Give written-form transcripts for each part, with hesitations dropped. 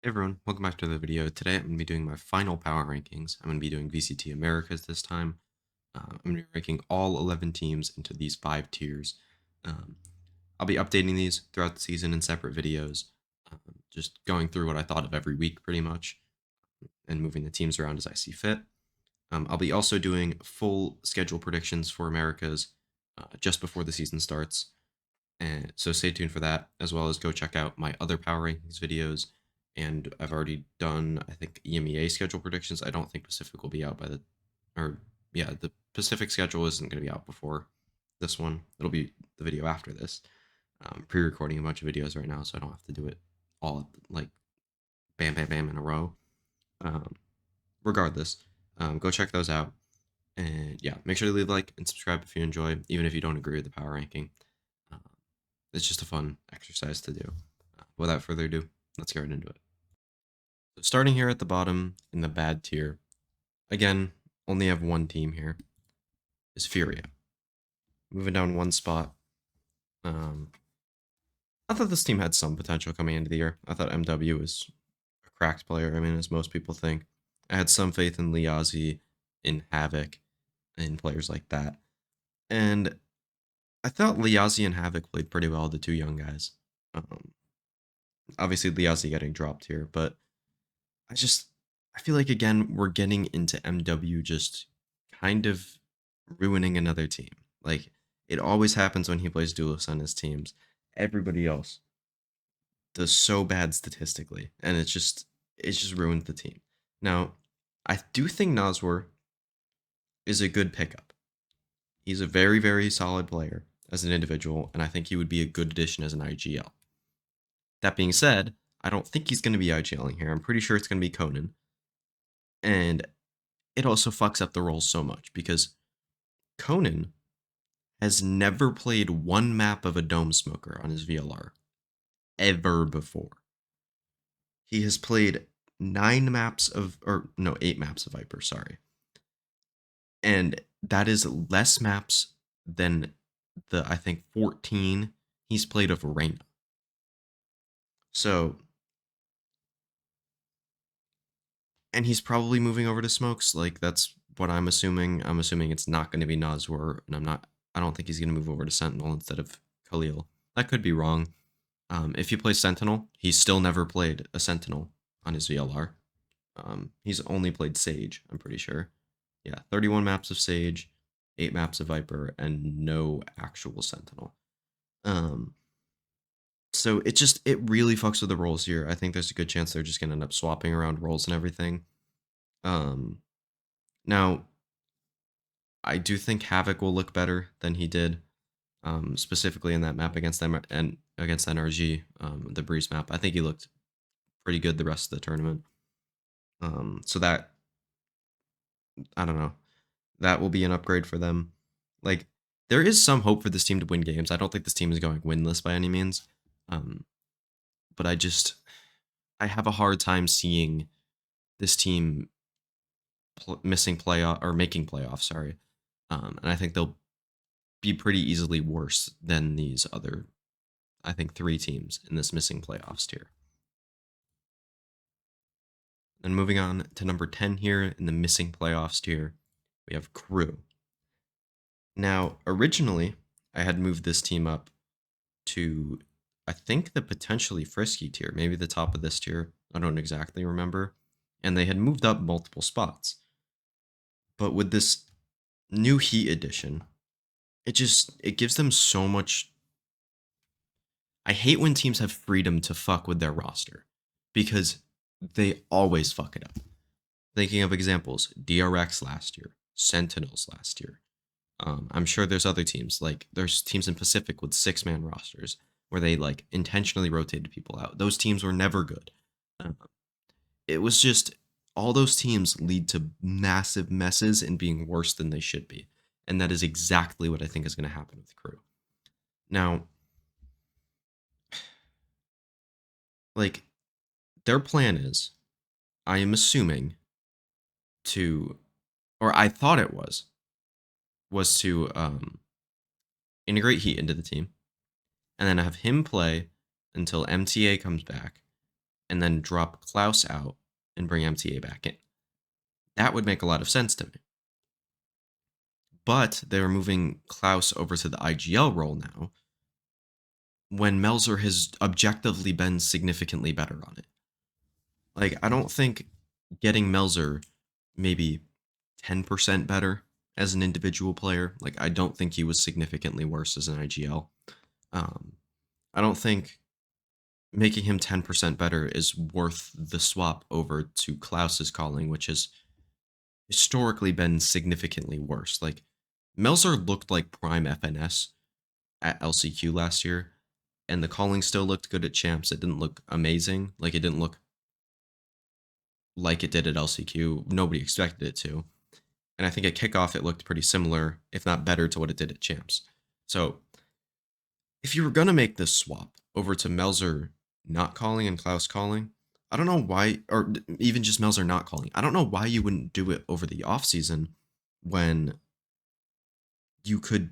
Hey everyone, welcome back to the video. Today I'm going to be doing my final power rankings. I'm going to be doing VCT Americas this time. I'm going to be ranking all 11 teams into these 5 tiers. Um, I'll be updating these throughout the season in separate videos, just going through what I thought of every week pretty much, and moving the teams around as I see fit. I'll be also doing full schedule predictions for Americas just before the season starts. And so stay tuned for that, as well as go check out my other power rankings videos. And I've already done, I think, EMEA schedule predictions. I don't think Pacific will be out by or yeah, the Pacific schedule isn't going to be out before this one. It'll be the video after this. Pre-recording a bunch of videos right now, so I don't have to do it all like bam, bam, bam in a row. Um, Regardless, go check those out. And yeah, make sure to leave a like and subscribe if you enjoy, even if you don't agree with the power ranking. Uh, it's just a fun exercise to do. Without further ado, let's get right into it. So starting here at the bottom in the bad tier, again, only have one team here, is Furia. Moving down one spot. I thought this team had some potential coming into the year. I thought MW was a cracked player. I mean, as most people think. I had some faith in Liazi, in Havoc, and players like that. And I thought Liazi and Havoc played pretty well, the two young guys. Um, Obviously, Liazi getting dropped here, but I feel like again we're getting into MW just kind of ruining another team. Like it always happens when he plays duelists on his teams. Everybody else does so bad statistically, and it's just ruined the team. Now, I do think Nazwar is a good pickup. He's a very, very solid player as an individual, and I think he would be a good addition as an IGL. That being said, I don't think he's going to be IGLing here. I'm pretty sure it's going to be Conan. And it also fucks up the roles so much because Conan has never played one map of a Dome Smoker on his VLR ever before. He has played 8 maps of Viper, sorry. And that is less maps than the, I think, 14 he's played of Reyna. So, and he's probably moving over to Smokes. Like, that's what I'm assuming. I'm assuming it's not going to be Nazwar, and I don't think he's going to move over to Sentinel instead of Khalil. That could be wrong. If he plays Sentinel, he's still never played a Sentinel on his VLR. He's only played Sage, I'm pretty sure. Yeah, 31 maps of Sage, 8 maps of Viper, and no actual Sentinel. So it really fucks with the roles here. I think there's a good chance they're just gonna end up swapping around roles and everything. Now I do think Havoc will look better than he did, specifically in that map against them and against NRG, the Breeze map. I think he looked pretty good the rest of the tournament. So that I don't know, that will be an upgrade for them. Like there is some hope for this team to win games. I don't think this team is going winless by any means, but I have a hard time seeing this team missing playoff or making playoffs. Sorry, and I think they'll be pretty easily worse than these other, I think, 3 teams in this missing playoffs tier. And moving on to number 10 here in the missing playoffs tier, we have Crew. Now, originally, I had moved this team up to, I think, the potentially frisky tier, maybe the top of this tier. I don't exactly remember. And they had moved up multiple spots. But with this new Heat edition, it gives them so much. I hate when teams have freedom to fuck with their roster because they always fuck it up. Thinking of examples, DRX last year, Sentinels last year. I'm sure there's other teams, like there's teams in Pacific with 6-man rosters where they like intentionally rotated people out. Those teams were never good. It was just all those teams lead to massive messes and being worse than they should be. And that is exactly what I think is going to happen with Crew. Now, like, their plan is, I am assuming, to, or I thought it was to integrate Heat into the team, and then have him play until MTA comes back, and then drop Klaus out and bring MTA back in. That would make a lot of sense to me. But they're moving Klaus over to the IGL role now when Melzer has objectively been significantly better on it. Like, I don't think getting Melzer maybe 10% better as an individual player. Like, I don't think he was significantly worse as an IGL. I don't think making him 10% better is worth the swap over to Klaus's calling, which has historically been significantly worse. Like, Melzer looked like prime FNS at LCQ last year, and the calling still looked good at champs. It didn't look amazing. Like, it didn't look like it did at LCQ. Nobody expected it to. And I think at kickoff, it looked pretty similar, if not better, to what it did at champs. So if you were going to make this swap over to Melzer not calling and Klaus calling, I don't know why, or even just Melzer not calling, I don't know why you wouldn't do it over the offseason when you could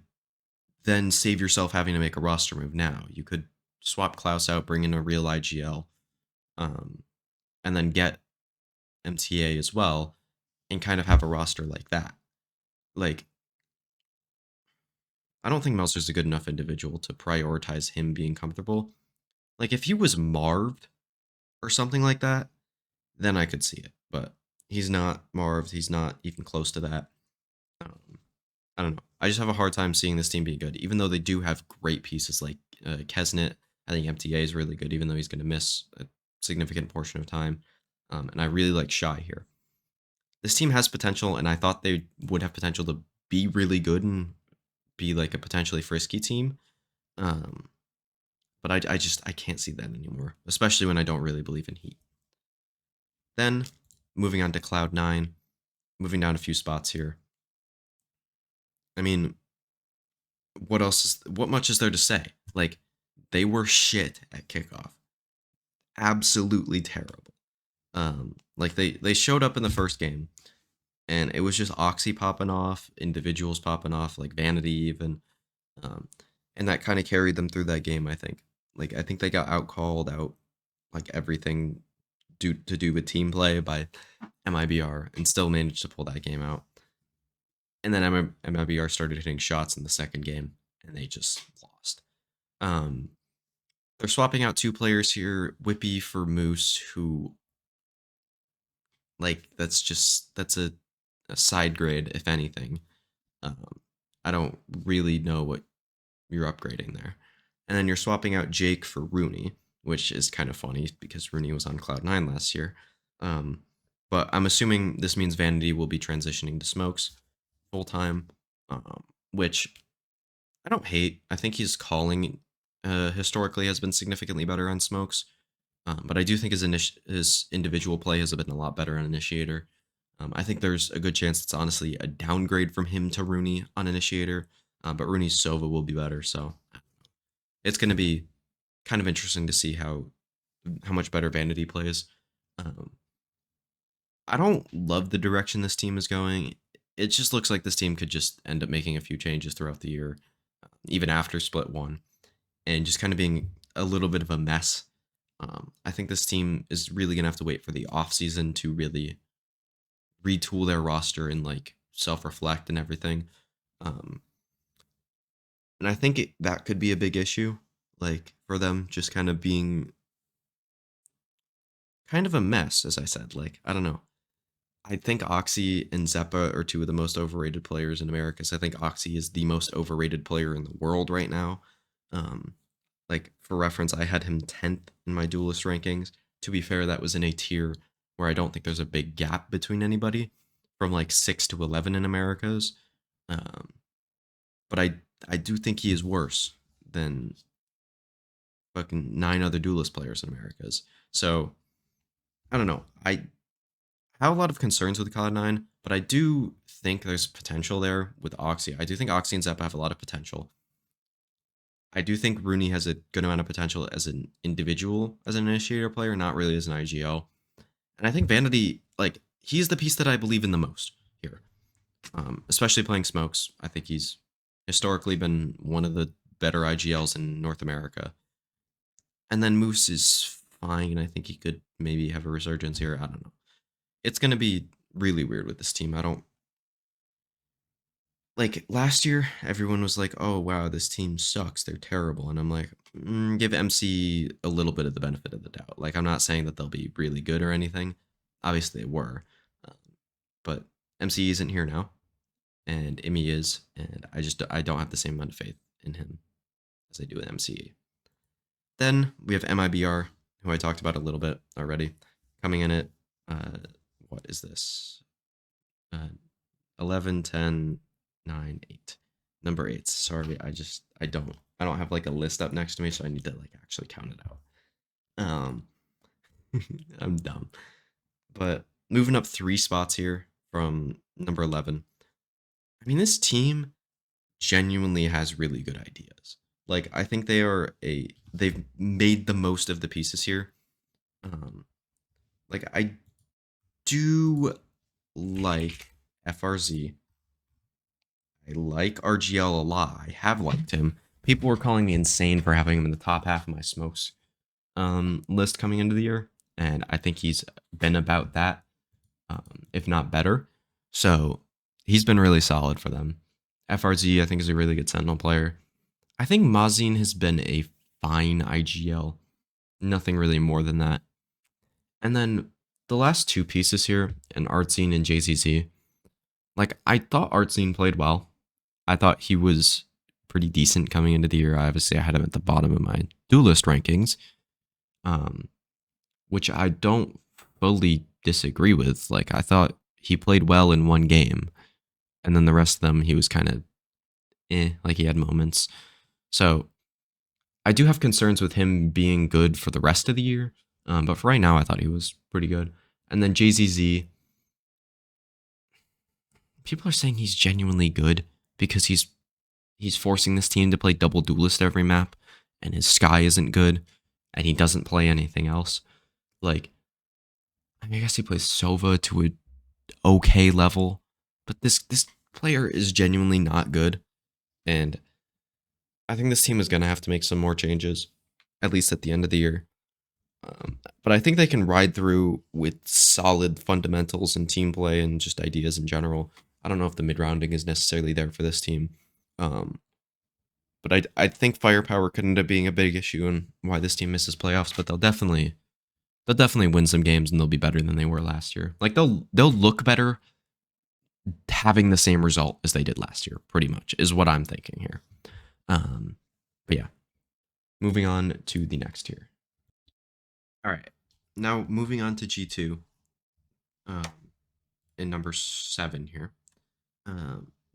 then save yourself having to make a roster move now. You could swap Klaus out, bring in a real IGL, and then get MTA as well, and kind of have a roster like that. Like, I don't think Melzer's a good enough individual to prioritize him being comfortable. Like, if he was Marved or something like that, then I could see it. But he's not Marved. He's not even close to that. I don't know. I just have a hard time seeing this team being good, even though they do have great pieces like Kesnet. I think MTA is really good, even though he's going to miss a significant portion of time. And I really like Shy here. This team has potential, and I thought they would have potential to be really good and be like a potentially frisky team. But I can't see that anymore, especially when I don't really believe in Heat. Then, moving on to Cloud9, moving down a few spots here. I mean, what much is there to say? Like, they were shit at kickoff. Absolutely terrible. Like they showed up in the first game, and it was just Oxy popping off, individuals popping off, like Vanity even. And that kind of carried them through that game, I think. Like, I think they got outcalled out, like, everything to do with team play by MIBR and still managed to pull that game out. And then MIBR started hitting shots in the second game, and they just lost. They're swapping out two players here, Whippy for Moose, who, like, that's a side grade, if anything. I don't really know what you're upgrading there. And then you're swapping out Jake for Rooney, which is kind of funny because Rooney was on Cloud9 last year. But I'm assuming this means Vanity will be transitioning to Smokes full time, which I don't hate. I think his calling historically has been significantly better on Smokes. But I do think his individual play has been a lot better on Initiator. I think there's a good chance it's honestly a downgrade from him to Rooney on Initiator, but Rooney's Sova will be better, so it's going to be kind of interesting to see how much better Vanity plays. I don't love the direction this team is going. It just looks like this team could just end up making a few changes throughout the year, even after Split 1, and just kind of being a little bit of a mess. I think this team is really going to have to wait for the offseason to really retool their roster and, like, self-reflect and everything. And I think that could be a big issue, like, for them just kind of being kind of a mess, as I said. Like, I don't know. I think Oxy and Zeppa are two of the most overrated players in America. So I think Oxy is the most overrated player in the world right now. Like, for reference, I had him 10th in my duelist rankings. To be fair, that was in a tier where I don't think there's a big gap between anybody from like 6 to 11 in America's. But I do think he is worse than fucking 9 other duelist players in America's. So I don't know. I have a lot of concerns with Cloud9, but I do think there's potential there with Oxy. I do think Oxy and Zeppa have a lot of potential. I do think Rooney has a good amount of potential as an individual, as an Initiator player, not really as an IGL. And I think Vanity, like, he's the piece that I believe in the most here, especially playing Smokes. I think he's historically been one of the better IGLs in North America. And then Moose is fine. I think he could maybe have a resurgence here. I don't know. It's gonna be really weird with this team. I don't like last year. Everyone was like, "Oh wow, this team sucks. They're terrible," and I'm like, give MC a little bit of the benefit of the doubt. Like I'm not saying that they'll be really good or anything. Obviously, they were, um, but MC isn't here now, and Imi is, and I don't have the same amount of faith in him as I do with MC. Then we have MIBR, who I talked about a little bit already, coming in at what is this? Uh, 11, 10, 9, 8. Number 8. Sorry, I don't have like a list up next to me, so I need to like actually count it out. Um I'm dumb. But moving up 3 spots here from number 11. I mean, this team genuinely has really good ideas. Like I think they've made the most of the pieces here. Um like I do like FRZ. I like RGL a lot. I have liked him. People were calling me insane for having him in the top half of my smokes list coming into the year, and I think he's been about that, if not better. So he's been really solid for them. FRZ, I think, is a really good Sentinel player. I think Mazin has been a fine IGL. Nothing really more than that. And then the last two pieces here, and Artsine and JZZ. Like I thought Artsine played well. I thought he was pretty decent coming into the year. Obviously, I had him at the bottom of my duelist rankings, um, which I don't fully disagree with. Like I thought he played well in one game, and then the rest of them he was kind of like he had moments. So I do have concerns with him being good for the rest of the year, but for right now, I thought he was pretty good. And then JZZ, people are saying he's genuinely good because he's forcing this team to play double duelist every map, and his Sky isn't good, and he doesn't play anything else. Like, I mean, I guess he plays Sova to a okay level, but this player is genuinely not good, and I think this team is gonna have to make some more changes, at least at the end of the year. But I think they can ride through with solid fundamentals and team play and just ideas in general. I don't know if the mid rounding is necessarily there for this team. Um, but I think firepower could end up being a big issue and why this team misses playoffs. But they'll definitely win some games and they'll be better than they were last year. Like they'll look better having the same result as they did last year. Pretty much is what I'm thinking here. But yeah, moving on to the next tier. All right, now moving on to G2. Um, in number 7 here.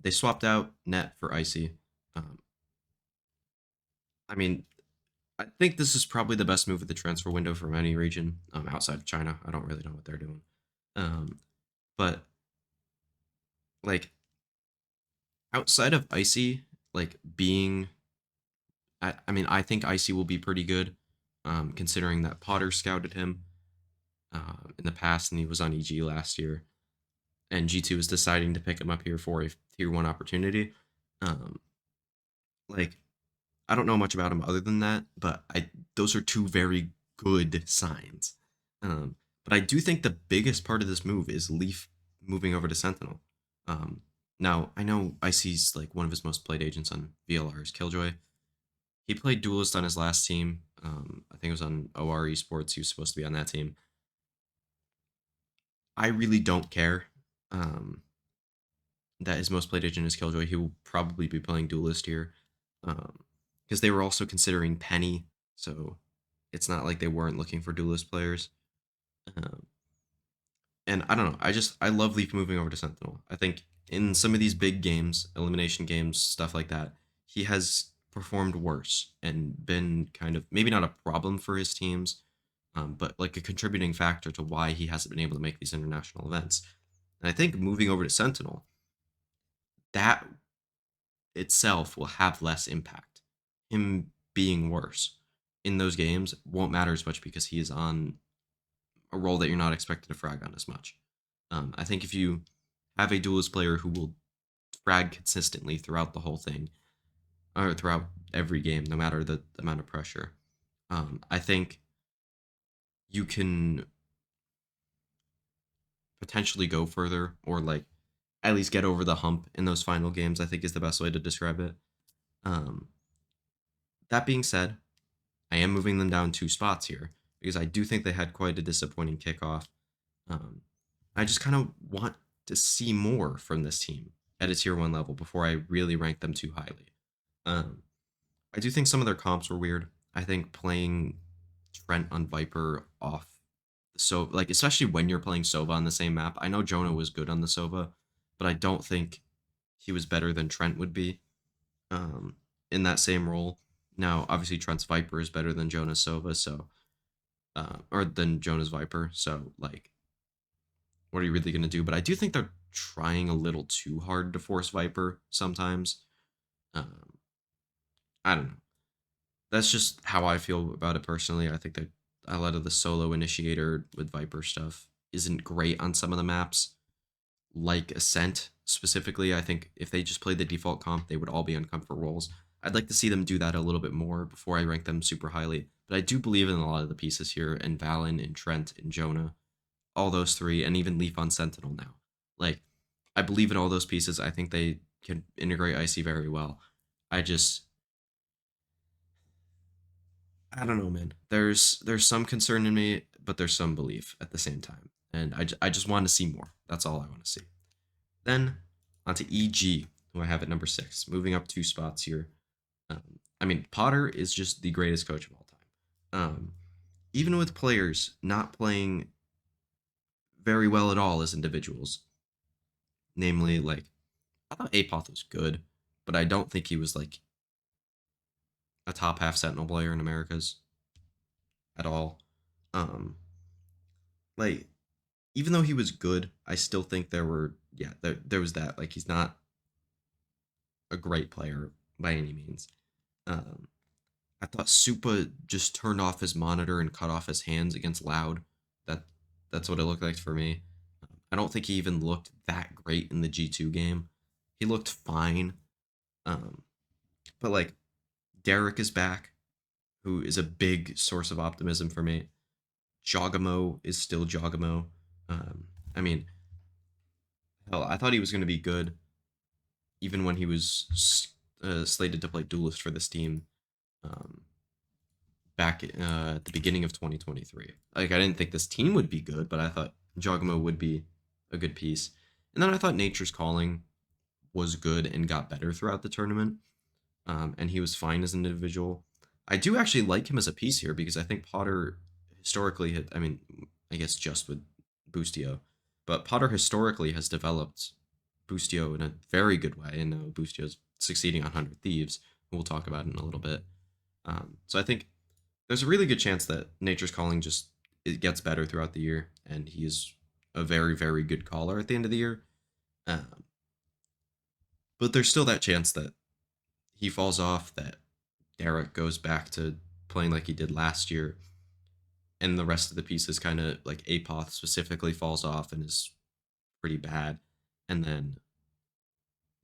They swapped out Net for Icy. Um, I mean, I think this is probably the best move of the transfer window from any region outside of China. I don't really know what they're doing. But like outside of Icy, like being, I mean, I think Icy will be pretty good, considering that Potter scouted him in the past and he was on EG last year, and G2 is deciding to pick him up here for a tier 1 opportunity. Um, like I don't know much about him other than that, but I those are two very good signs. But I do think the biggest part of this move is Leaf moving over to Sentinel. Um, Now I know Icy's like one of his most played agents on VLR is Killjoy. He played Duelist on his last team. I think it was on OR Esports. He was supposed to be on that team. I really don't care that his most played agent is Killjoy. He will probably be playing Duelist here because they were also considering Penny, so it's not like they weren't looking for Duelist players. Um, and I don't know. I love Leaf moving over to Sentinel. I think in some of these big games, elimination games, stuff like that, he has performed worse and been kind of maybe not a problem for his teams, but like a contributing factor to why he hasn't been able to make these international events. And I think moving over to Sentinel, that itself will have less impact. Him being worse in those games won't matter as much because he is on a role that you're not expected to frag on as much. I think if you have a duelist player who will frag consistently throughout the whole thing, or throughout every game, no matter the amount of pressure, I think you can potentially go further or like at least get over the hump in those final games, I think is the best way to describe it. Um, that being said, I am moving them down 2 spots here because I do think they had quite a disappointing kickoff. Um, I just kind of want to see more from this team at a tier 1 level before I really rank them too highly. Um, I do think some of their comps were weird. I think playing Trent on Viper off, so like especially when you're playing Sova on the same map. I know Jonah was good on the Sova, but I don't think he was better than Trent would be um, in that same role. Now, obviously, Trent's Viper is better than Jonah's Sova, so or than Jonah's Viper. So like, what are you really gonna do? But I do think they're trying a little too hard to force Viper sometimes. Um, I don't know. That's just how I feel about it personally. I think that a lot of the solo initiator with Viper stuff isn't great on some of the maps, like Ascent specifically. I think if they just played the default comp, they would all be on comfort roles. I'd like to see them do that a little bit more before I rank them super highly. But I do believe in a lot of the pieces here, and Valen, and Trent, and Jonah, all those three, and even Leaf on Sentinel now. Like, I believe in all those pieces. I think they can integrate Icy very well. I just I don't know, man. There's some concern in me, but there's some belief at the same time, and I just want to see more. That's all I want to see. Then onto EG, who I have at number 6, moving up 2 spots here. I mean, Potter is just the greatest coach of all time. Even with players not playing very well at all as individuals, namely like I thought Apoth was good, but I don't think he was like a top half Sentinel player in Americas at all. Um, like even though he was good, I still think there was that like he's not a great player by any means. Um, I thought Supa just turned off his monitor and cut off his hands against Loud. That that's what it looked like for me. I don't think he even looked that great in the G2 game. He looked fine, um, but like Derek is back, who is a big source of optimism for me. Jogamo is still Jogamo. I mean, hell, I thought he was going to be good even when he was slated to play duelist for this team um, back at the beginning of 2023. Like I didn't think this team would be good, but I thought Jogamo would be a good piece. And then I thought Nature's Calling was good and got better throughout the tournament, and he was fine as an individual. I do actually like him as a piece here because I think Potter historically had, I mean, I guess just with Boostio, but Potter historically has developed Boostio in a very good way, and now Boostio's succeeding on 100 Thieves, who we'll talk about in a little bit. So I think there's a really good chance that Nature's Calling just it gets better throughout the year, and he's a very, very good caller at the end of the year. Um, but there's still that chance that he falls off, that Derek goes back to playing like he did last year, and the rest of the pieces kind of like Apoth specifically falls off and is pretty bad, and then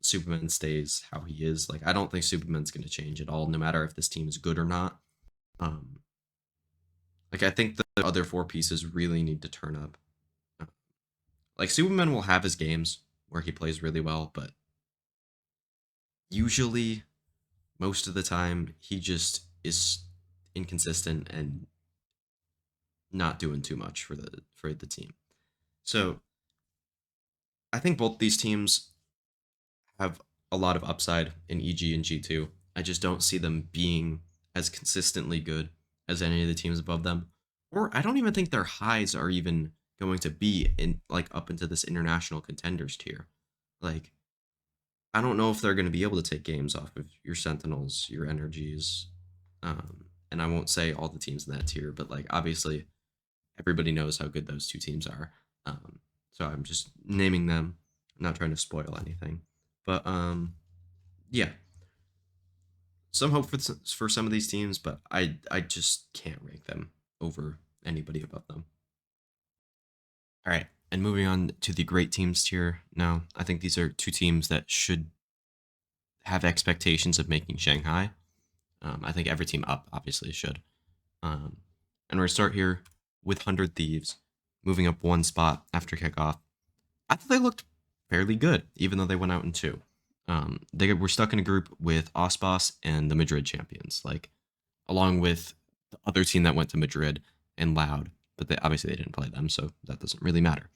Superman stays how he is. Like I don't think Superman's going to change at all, no matter if this team is good or not. Um, like I think the other 4 pieces really need to turn up. Uh, Like Superman will have his games where he plays really well, but usually most of the time he just is inconsistent and not doing too much for the team. So I think both these teams have a lot of upside in EG and G2. I just don't see them being as consistently good as any of the teams above them. Or I don't even think their highs are even going to be in like up into this international contenders tier. Like I don't know if they're going to be able to take games off of your Sentinels, your Energies, and I won't say all the teams in that tier, but like obviously everybody knows how good those 2 teams are. So I'm just naming them. I'm not trying to spoil anything, but yeah, some hope for some of these teams, but I just can't rank them over anybody above them. All right, and moving on to the great teams tier now. I think these are 2 teams that should have expectations of making Shanghai. I think every team up obviously should. And we're gonna start here with 100 Thieves, moving up one spot after kickoff. I thought they looked fairly good, even though they went out in two. They were stuck in a group with Osbos and the Madrid champions, like along with the other team that went to Madrid and Loud, but obviously they didn't play them, so that doesn't really matter.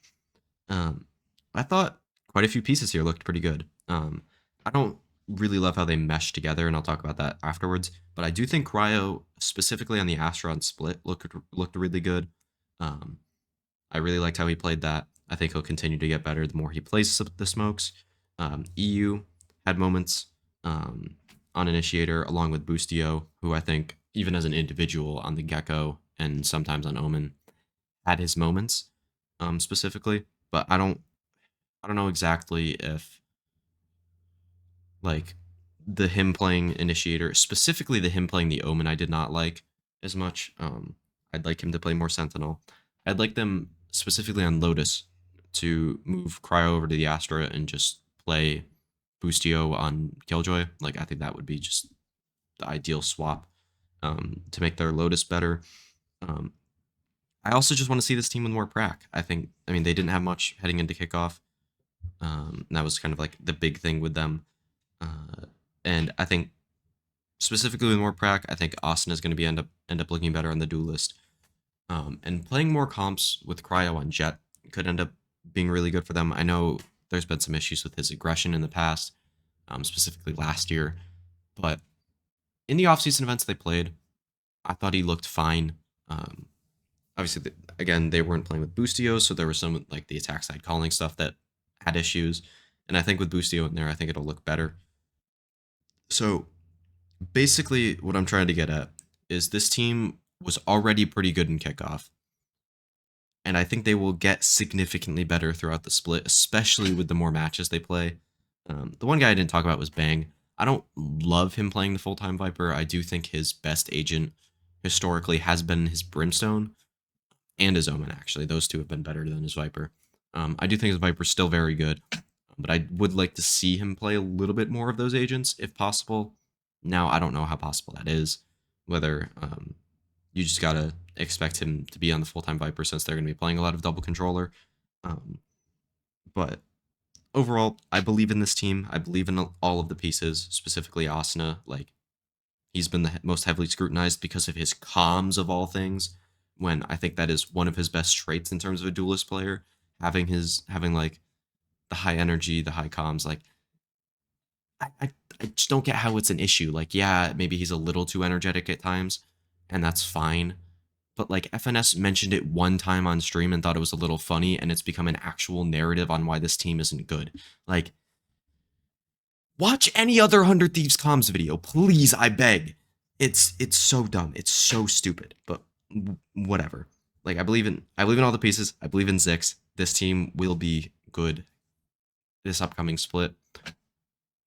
Um, I thought quite a few pieces here looked pretty good. I don't really love how they mesh together, and I'll talk about that afterwards. But I do think Cryo, specifically on the Astron split, looked really good. Um, I really liked how he played that. I think he'll continue to get better the more he plays the smokes. EU had moments on Initiator along with Boostio, who I think, even as an individual on the Gecko and sometimes on Omen, had his moments specifically. But I don't know exactly if like the him playing Initiator, specifically the him playing the Omen, I did not like as much. I'd like him to play more Sentinel. I'd like them specifically on Lotus to move Cryo over to the Astra and just play Boostio on Killjoy. Like I think that would be just the ideal swap to make their Lotus better. Um, I also just want to see this team with more prac. I mean, they didn't have much heading into kickoff. That was kind of like the big thing with them. And I think specifically with more prac, I think Austin is going to be end up looking better on the duelist. And playing more comps with Cryo on Jet could end up being really good for them. I know there's been some issues with his aggression in the past, specifically last year, but in the offseason events they played, I thought he looked fine. Um, Obviously, again, they weren't playing with Boostio, so there was some like the attack side calling stuff that had issues. And I think with Boostio in there, I think it'll look better. So basically, what I'm trying to get at is this team was already pretty good in kickoff. And I think they will get significantly better throughout the split, especially with the more matches they play. The one guy I didn't talk about was Bang. I don't love him playing the full time Viper. I do think his best agent historically has been his Brimstone and his Omen, actually. Those two have been better than his Viper. I do think his Viper's still very good, but I would like to see him play a little bit more of those agents if possible. Now, I don't know how possible that is, whether you just gotta expect him to be on the full-time Viper since they're gonna be playing a lot of double controller. Um, but overall, I believe in this team. I believe in all of the pieces, specifically Asuna. Like he's been the most heavily scrutinized because of his comms of all things. When I think that is one of his best traits in terms of a duelist player, having like the high energy, the high comms. Like I just don't get how it's an issue. Like yeah, maybe he's a little too energetic at times, and that's fine. But like FNS mentioned it one time on stream and thought it was a little funny, and it's become an actual narrative on why this team isn't good. Like, watch any other 100 Thieves comms video, please, I beg. It's so dumb. It's so stupid. But whatever. Like I believe in all the pieces. I believe in Zix. This team will be good this upcoming split,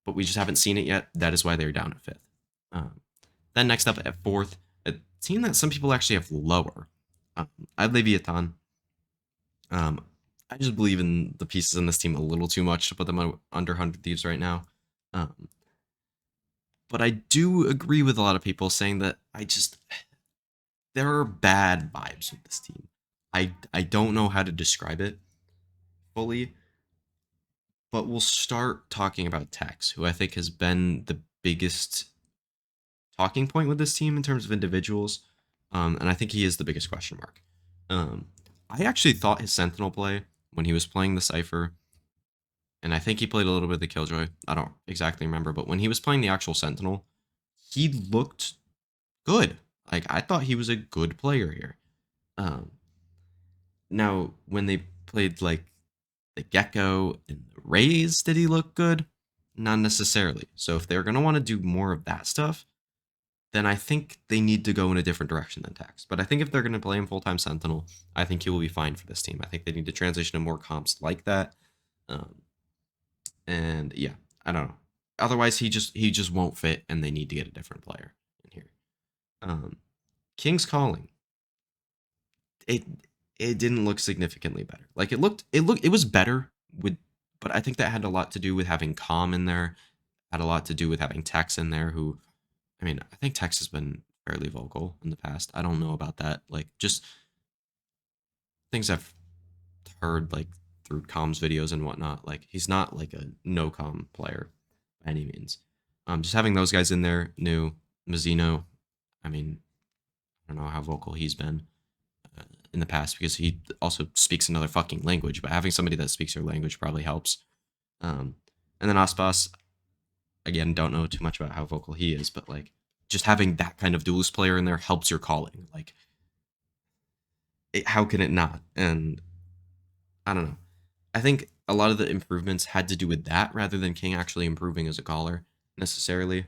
but we just haven't seen it yet. That is why they're down at fifth. Then next up at fourth, a team that some people actually have lower. I have Leviathan. I just believe in the pieces in this team a little too much to put them under 100 Thieves right now. But I do agree with a lot of people saying that there are bad vibes with this team. I don't know how to describe it fully, but we'll start talking about Tex, who I think has been the biggest talking point with this team in terms of individuals, and I think he is the biggest question mark. I actually thought his Sentinel play when he was playing the Cypher, and I think he played a little bit of the Killjoy. I don't exactly remember, but when he was playing the actual Sentinel, he looked good. Like I thought he was a good player here. Um, Now when they played like the Gecko and the Rays, did he look good? Not necessarily. So if they're gonna want to do more of that stuff, then I think they need to go in a different direction than Tex. But I think if they're going to play him full-time Sentinel, I think he will be fine for this team. I think they need to transition to more comps like that. And yeah, I don't know. Otherwise, he just won't fit, and they need to get a different player in here. King's Calling. It it didn't look significantly better. Like it was better with, but I think that had a lot to do with having Calm in there. Had a lot to do with having Tex in there, who I mean, I think Tex has been fairly vocal in the past. I don't know about that. Like, just things I've heard like through comms videos and whatnot, like he's not like a no com player by any means. Just having those guys in there, new Mazzino. I mean, I don't know how vocal he's been uh, in the past because he also speaks another fucking language. But having somebody that speaks your language probably helps. Um, and then Aspas, again, don't know too much about how vocal he is, but like just having that kind of duelist player in there helps your calling. Like, how can it not? And I don't know. I think a lot of the improvements had to do with that rather than King actually improving as a caller necessarily.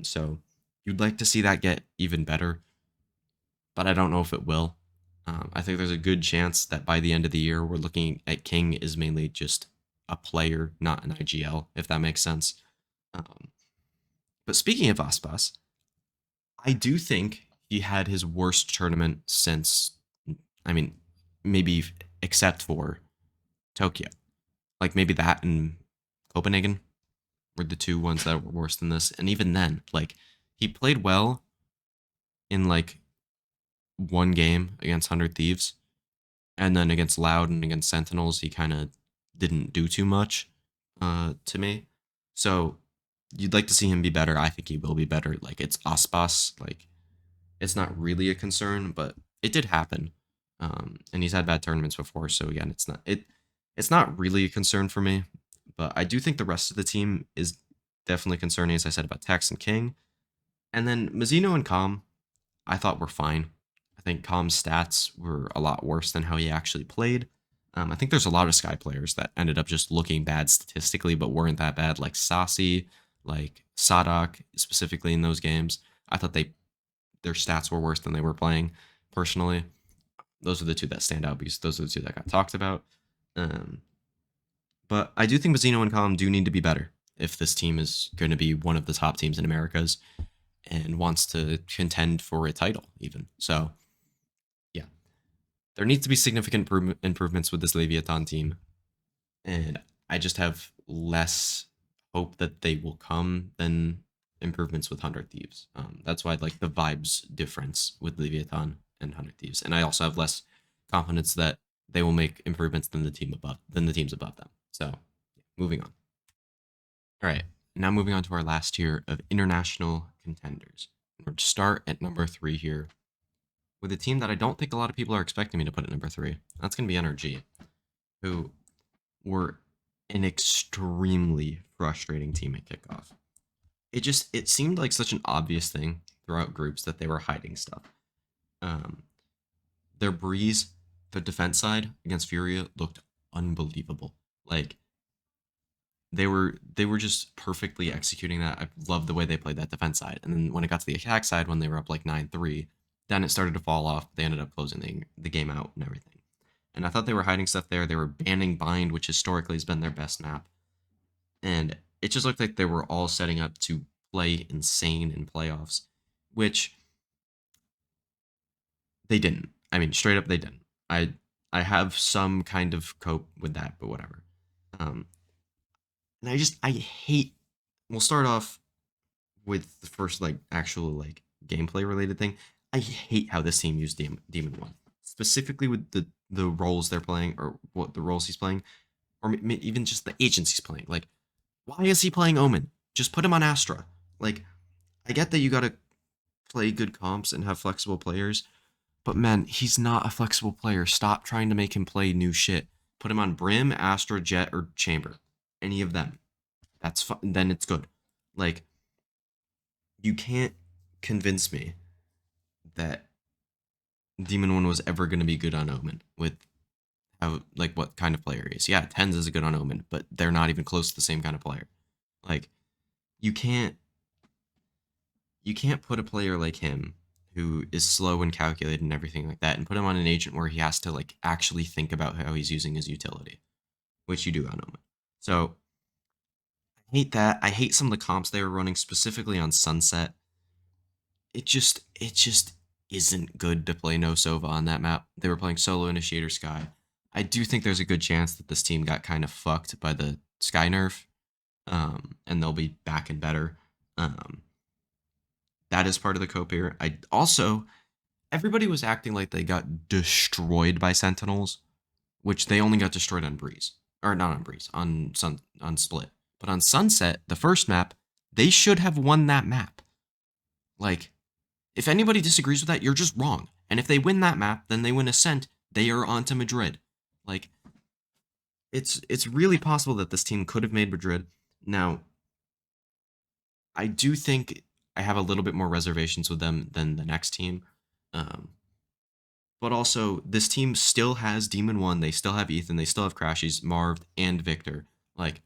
So you'd like to see that get even better, but I don't know if it will. I think there's a good chance that by the end of the year, we're looking at King is mainly just a player, not an IGL, if that makes sense. Um, but speaking of Aspas, I do think he had his worst tournament since, I mean, maybe except for Tokyo. Like maybe that and Copenhagen were the two ones that were worse than this. And even then, like he played well in like one game against 100 Thieves. And then against Loud and against Sentinels, he kind of didn't do too much to me. So you'd like to see him be better. I think he will be better. Like it's Aspas. Like it's not really a concern, but it did happen. And he's had bad tournaments before. So again, it's not really a concern for me. But I do think the rest of the team is definitely concerning, as I said about Tex and King. And then Mazzino and Com, I thought were fine. I think Com's stats were a lot worse than how he actually played. I think there's a lot of Sky players that ended up just looking bad statistically, but weren't that bad, like Sasi, like Sadak, specifically in those games. I thought their stats were worse than they were playing. Personally, those are the two that stand out because those are the two that got talked about. Um, but I do think Mazzino and Com do need to be better if this team is going to be one of the top teams in Americas and wants to contend for a title, even. So, yeah, there needs to be significant improvements with this Leviathan team. And I just have less hope that they will come than improvements with 100 Thieves. That's why I like the vibes difference with Leviathan and 100 Thieves. And I also have less confidence that they will make improvements than the teams above them. So, moving on. All right, now moving on to our last tier of international contenders. We're going to start at number 3 here with a team that I don't think a lot of people are expecting me to put at number 3. That's going to be NRG, who were an extremely frustrating team at kickoff. It seemed like such an obvious thing throughout groups that they were hiding stuff. Um, their breeze, the defense side against Furia looked unbelievable. Like they were just perfectly executing that. I love the way they played that defense side. And then when it got to the attack side, when they were up like 9-3, then it started to fall off. They ended up closing the game out and everything. And I thought they were hiding stuff there. They were banning Bind, which historically has been their best map. And it just looked like they were all setting up to play insane in playoffs, which they didn't. I mean, straight up, they didn't. I have some kind of cope with that, but whatever. Um, and I hate. We'll start off with the first like actual like gameplay related thing. I hate how this team used Demon One, specifically with the roles they're playing or what the roles he's playing, or even just the agents he's playing. Like, why is he playing Omen? Just put him on Astra. Like, I get that you gotta play good comps and have flexible players, but man, he's not a flexible player. Stop trying to make him play new shit. Put him on Brim, Astra, Jet, or Chamber. Any of them. That's then it's good. Like, you can't convince me that Demon One was ever going to be good on Omen with how like what kind of player he is. Yeah, Tens is a good on Omen, but they're not even close to the same kind of player. Like you can't you can't put a player like him who is slow and calculated and everything like that and put him on an agent where he has to like actually think about how he's using his utility, which you do on Omen. So I hate that. I hate some of the comps they were running specifically on Sunset. It just isn't good to play no Sova on that map. They were playing solo initiator Sky. I do think there's a good chance that this team got kind of fucked by the Sky nerf, and they'll be back and better. Um, that is part of the cope here. I also everybody was acting like they got destroyed by Sentinels, which they only got destroyed on Breeze. Or not on Breeze, on Split. But on Sunset, the first map, they should have won that map. Like, if anybody disagrees with that, you're just wrong. And if they win that map, then they win Ascent, they are on to Madrid. Like, it's really possible that this team could have made Madrid. Now, I do think I have a little bit more reservations with them than the next team. Um, but also, this team still has Demon One. They still have Ethan. They still have Crashies, Marv, and Victor. Like,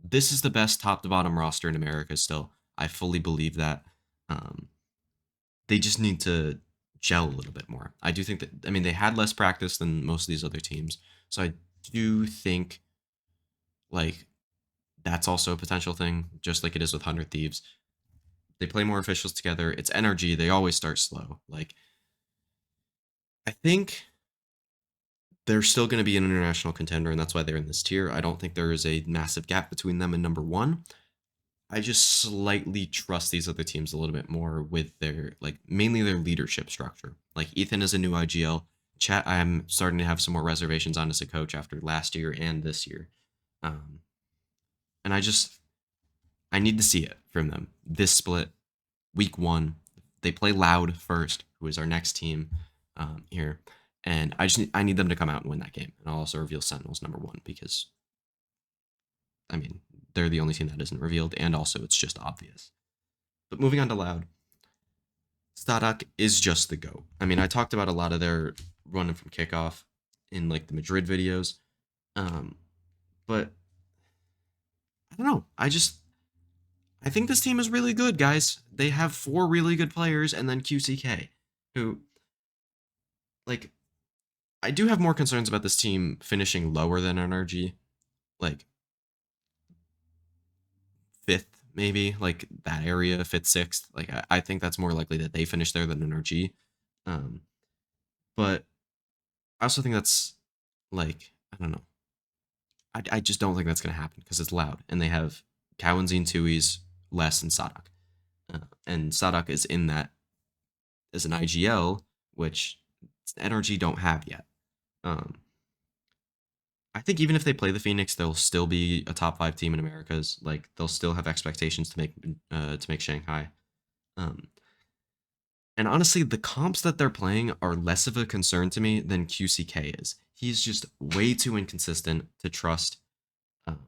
this is the best top to bottom roster in America still. I fully believe that. Um, they just need to gel a little bit more. I do think that, I mean, they had less practice than most of these other teams. So I do think, like, that's also a potential thing, just like it is with 100 Thieves. They play more officials together. It's energy. They always start slow. Like, I think they're still going to be an international contender, and that's why they're in this tier. I don't think there is a massive gap between them and number one. I just slightly trust these other teams a little bit more with their, like, mainly their leadership structure. Like, Ethan is a new IGL. Chat, I'm starting to have some more reservations on as a coach after last year and this year. Um, and I need to see it from them. This split, week one, they play Loud first, who is our next team here. And I need them to come out and win that game. And I'll also reveal Sentinels number one because, I mean, they're the only team that isn't revealed, and also it's just obvious. But moving on to Loud, Stadak is just the GOAT. I mean, I talked about a lot of their running from kickoff in like the Madrid videos. But I don't know. I think this team is really good, guys. They have four really good players and then QCK, who, like, I do have more concerns about this team finishing lower than NRG, like fifth, maybe, like that area, fifth, sixth. Like, I think that's more likely that they finish there than NRG. Um, but I also think that's, like, I don't know. I just don't think that's going to happen because it's Loud and they have Cowanzine, Tui's, Les, and Sadak. And Sadak is in that as an IGL, which NRG don't have yet. Um, I think even if they play the Phoenix, they'll still be a top five team in Americas. Like, they'll still have expectations to make Shanghai. Um, and honestly, the comps that they're playing are less of a concern to me than QCK is. He's just way too inconsistent to trust. Um,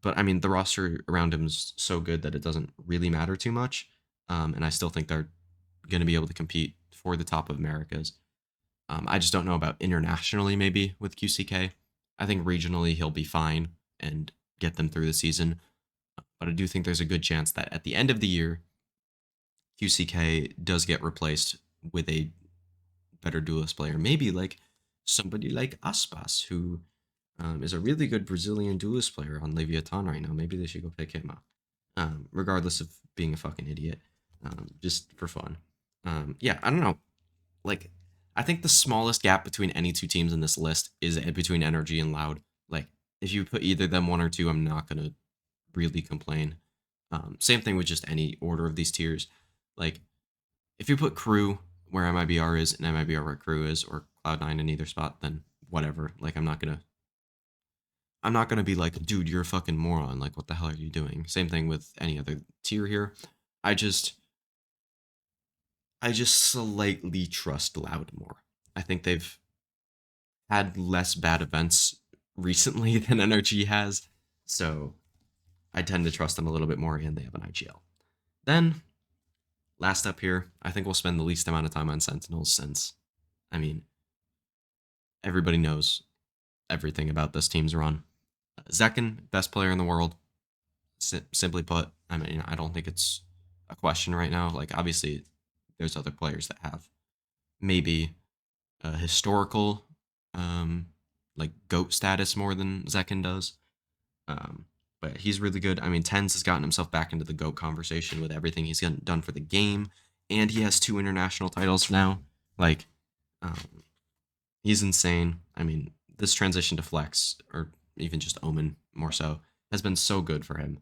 but I mean, the roster around him is so good that it doesn't really matter too much. And I still think they're going to be able to compete for the top of Americas. I just don't know about internationally, maybe with QCK. I think regionally he'll be fine and get them through the season. But I do think there's a good chance that at the end of the year, QCK does get replaced with a better duelist player. Maybe like somebody like Aspas, who is a really good Brazilian duelist player on Leviathan right now. Maybe they should go pick him up, regardless of being a fucking idiot, just for fun. Yeah, I don't know. Like, I think the smallest gap between any two teams in this list is between Energy and Loud. Like, if you put either them one or two, I'm not gonna really complain. Same thing with just any order of these tiers. Like, if you put Crew where MIBR is and MIBR where Crew is, or Cloud9 in either spot, then whatever. Like, I'm not gonna be like, dude, you're a fucking moron. Like, what the hell are you doing? Same thing with any other tier here. I just slightly trust Loud more. I think they've had less bad events recently than NRG has, so I tend to trust them a little bit more, and they have an IGL. Then, last up here, I think we'll spend the least amount of time on Sentinels since, I mean, everybody knows everything about this team's run. Zekin, best player in the world. Simply put, I mean, I don't think it's a question right now. Like, obviously, there's other players that have maybe a historical, like, GOAT status more than Zekin does. But he's really good. I mean, Tens has gotten himself back into the GOAT conversation with everything he's done for the game, and he has 2 international titles now. Like, um, he's insane. I mean, this transition to Flex, or even just Omen more so, has been so good for him.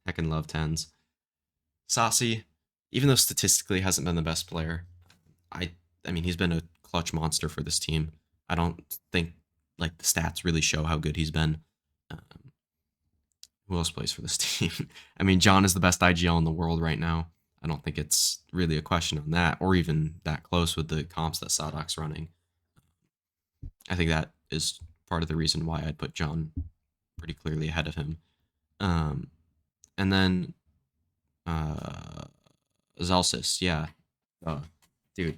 Heckin' love Tens. Saucy, even though statistically hasn't been the best player, I I mean, he's been a clutch monster for this team. I don't think like the stats really show how good he's been. Um, who else plays for this team? I mean, John is the best IGL in the world right now. I don't think it's really a question on that, or even that close with the comps that Sadok's running. I think that is part of the reason why I'd put John pretty clearly ahead of him. Um, and then uh, Zelsis, yeah, dude,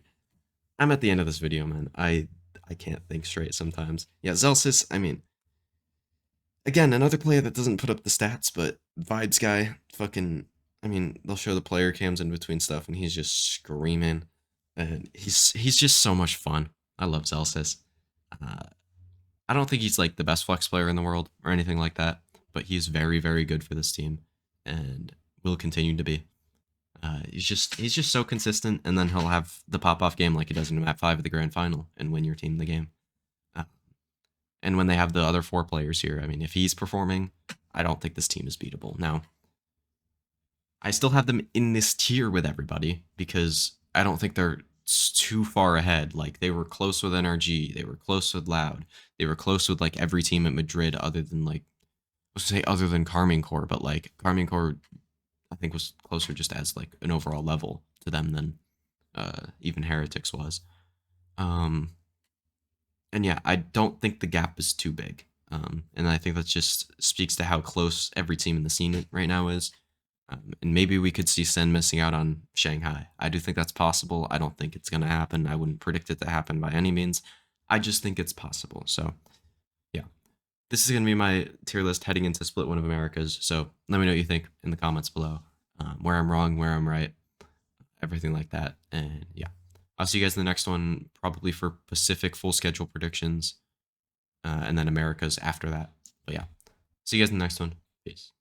I'm at the end of this video, man. I can't think straight sometimes. Yeah, Zelsis. I mean, again, another player that doesn't put up the stats, but Vides guy, fucking. I mean, they'll show the player cams in between stuff, and he's just screaming, and he's just so much fun. I love Zelsis. Uh, I don't think he's like the best flex player in the world or anything like that, but he's very very good for this team, and will continue to be. He's just so consistent, and then he'll have the pop off game like he does in Map 5 of the Grand Final and win your team the game. Uh, and when they have the other four players here, I mean, if he's performing, I don't think this team is beatable. Now, I still have them in this tier with everybody because I don't think they're too far ahead. Like they were close with NRG, they were close with Loud, they were close with like every team at Madrid other than like let's say other than Carmine Core, but like Carmine Core I think was closer just as like an overall level to them than even Heretics was. Um, and yeah, I don't think the gap is too big. And I think that just speaks to how close every team in the scene right now is. And maybe we could see Sen missing out on Shanghai. I do think that's possible. I don't think it's going to happen. I wouldn't predict it to happen by any means. I just think it's possible. So, yeah. This is going to be my tier list heading into Split One of Americas. So, let me know what you think in the comments below. Where I'm wrong, where I'm right, everything like that. And yeah, I'll see you guys in the next one, probably for Pacific full schedule predictions, and then Americas after that. But yeah, see you guys in the next one. Peace.